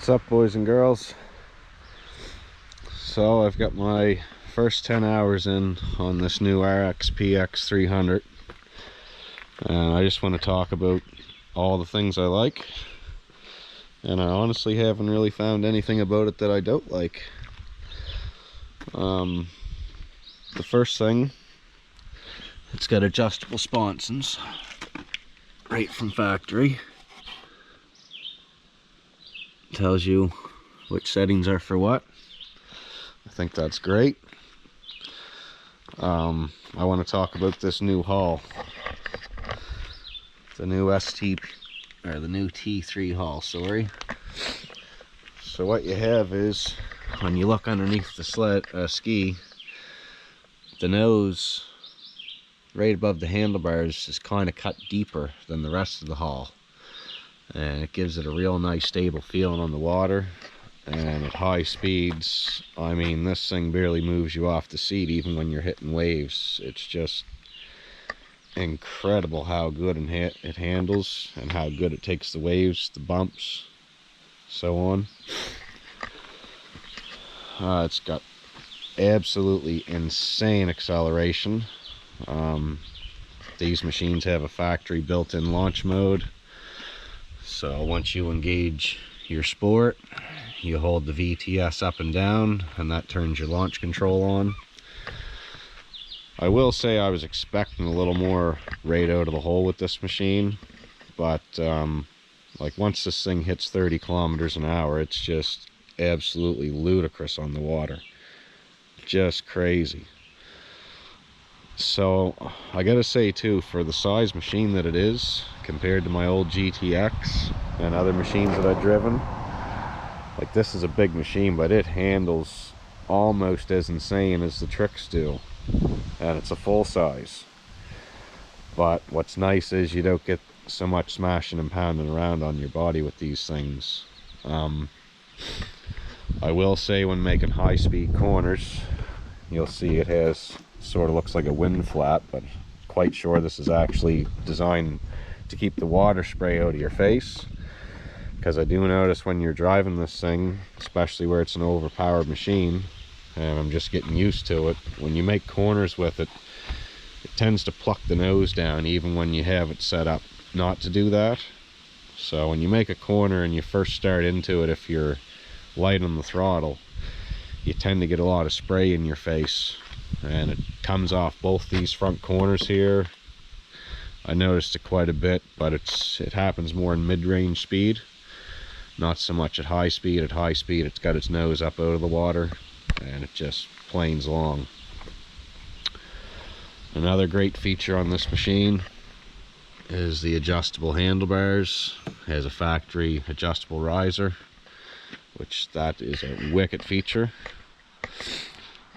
What's up, boys and girls? So I've got my first 10 hours in on this new RXP X300, and I just want to talk about all the things I like, and I honestly haven't really found anything about it that I don't like. The first thing, it's got adjustable sponsons right from factory. Tells you which settings are for what. I think that's great. I want to talk about this new hull, the new the new T3 hull, sorry. So what you have is, when you look underneath the ski, the nose right above the handlebars is kind of cut deeper than the rest of the hull, and it gives it a real nice stable feeling on the water. And at high speeds, I mean, this thing barely moves you off the seat even when you're hitting waves. It's just incredible how good it handles and how good it takes the waves, the bumps, so on. It's got absolutely insane acceleration. These machines have a factory built-in launch mode, so once you engage your sport, you hold the VTS up and down, and that turns your launch control on. I will say I was expecting a little more right out of the hole with this machine, but like once this thing hits 30 kilometers an hour, it's just absolutely ludicrous on the water. Just crazy. So I gotta say too, for the size machine that it is, compared to my old GTX and other machines that I've driven, like, this is a big machine, but it handles almost as insane as the tricks do, and it's a full size. But what's nice is you don't get so much smashing and pounding around on your body with these things. I will say, when making high-speed corners, you'll see it has sort of looks like a wind flap, but quite sure this is actually designed to keep the water spray out of your face. Because I do notice when you're driving this thing, especially where it's an overpowered machine, and I'm just getting used to it, when you make corners with it, it tends to pluck the nose down even when you have it set up not to do that. So when you make a corner and you first start into it, if you're light on the throttle, you tend to get a lot of spray in your face, and it comes off both these front corners here. I noticed it quite a bit, but it happens more in mid-range speed, not so much at high speed. At high speed, it's got its nose up out of the water, and it just planes along. Another great feature on this machine is the adjustable handlebars. It has a factory adjustable riser, which that is a wicked feature.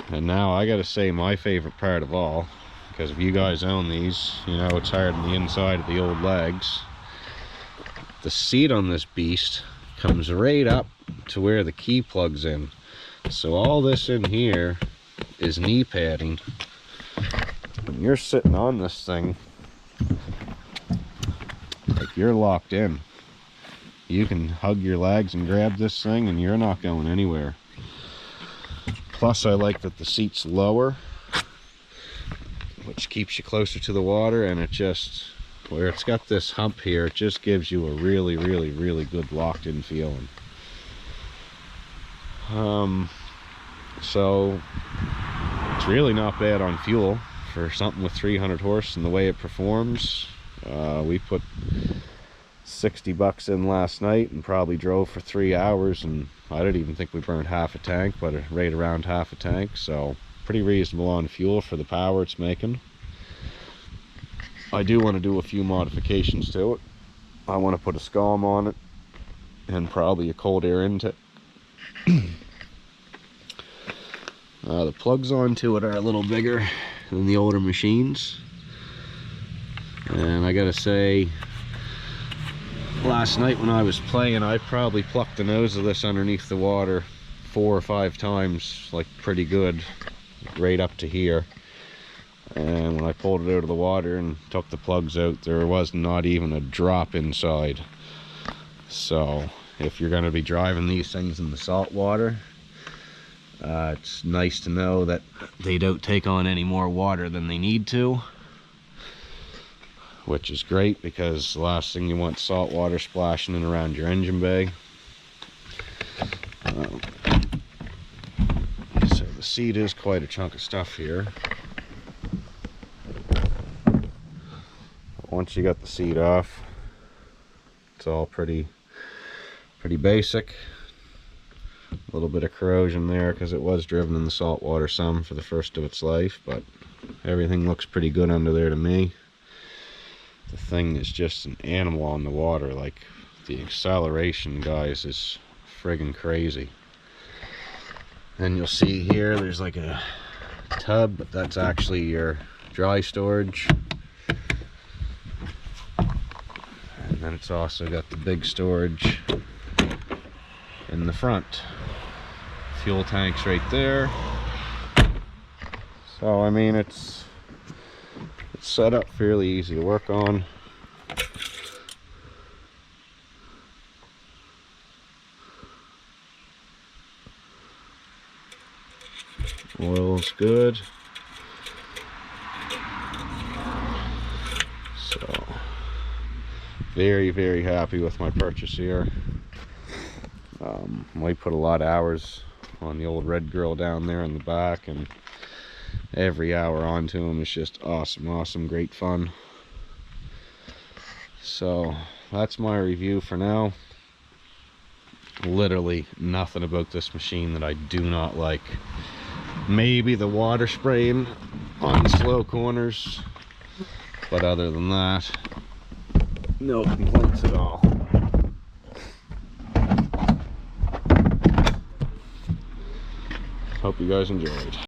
And now I gotta say, my favorite part of all, because if you guys own these, you know it's hard on the inside of the old legs. The seat on this beast comes right up to where the key plugs in, so all this in here is knee padding. When you're sitting on this thing, like, you're locked in. You can hug your legs and grab this thing and you're not going anywhere. Plus, I like that the seat's lower, which keeps you closer to the water, and it just, where it's got this hump here, it just gives you a really, really, really good locked-in feeling. So it's really not bad on fuel for something with 300 horse and the way it performs. We put 60 bucks in last night and probably drove for 3 hours, and I don't even think we burned half a tank, but right around half a tank. So pretty reasonable on fuel for the power it's making. I do want to do a few modifications to it. I want to put a scum on it and probably a cold air intake. The plugs onto it are a little bigger than the older machines, and I gotta say, last night when I was playing, I probably plucked the nose of this underneath the water 4 or 5 times, like pretty good, right up to here. And when I pulled it out of the water and took the plugs out, there was not even a drop inside. So if you're going to be driving these things in the salt water. It's nice to know that they don't take on any more water than they need to, which is great, because the last thing you want salt water splashing in around your engine bay. So the seat is quite a chunk of stuff here. Once you got the seat off, it's all pretty basic. A little bit of corrosion there because it was driven in the salt water some for the first of its life, but everything looks pretty good under there to me. The thing is just an animal on the water. Like, the acceleration, guys, is friggin' crazy. And you'll see here there's like a tub, but that's actually your dry storage. And then it's also got the big storage in the front. Fuel tanks right there. So I mean, it's set up fairly easy to work on. Oil's good. So very happy with my purchase here. Might put a lot of hours on the old red grill down there in the back, and every hour onto them is just awesome, great fun. So that's my review for now. Literally nothing about this machine that I do not like. Maybe the water spraying on slow corners, but other than that, no complaints at all. Hope you guys enjoyed.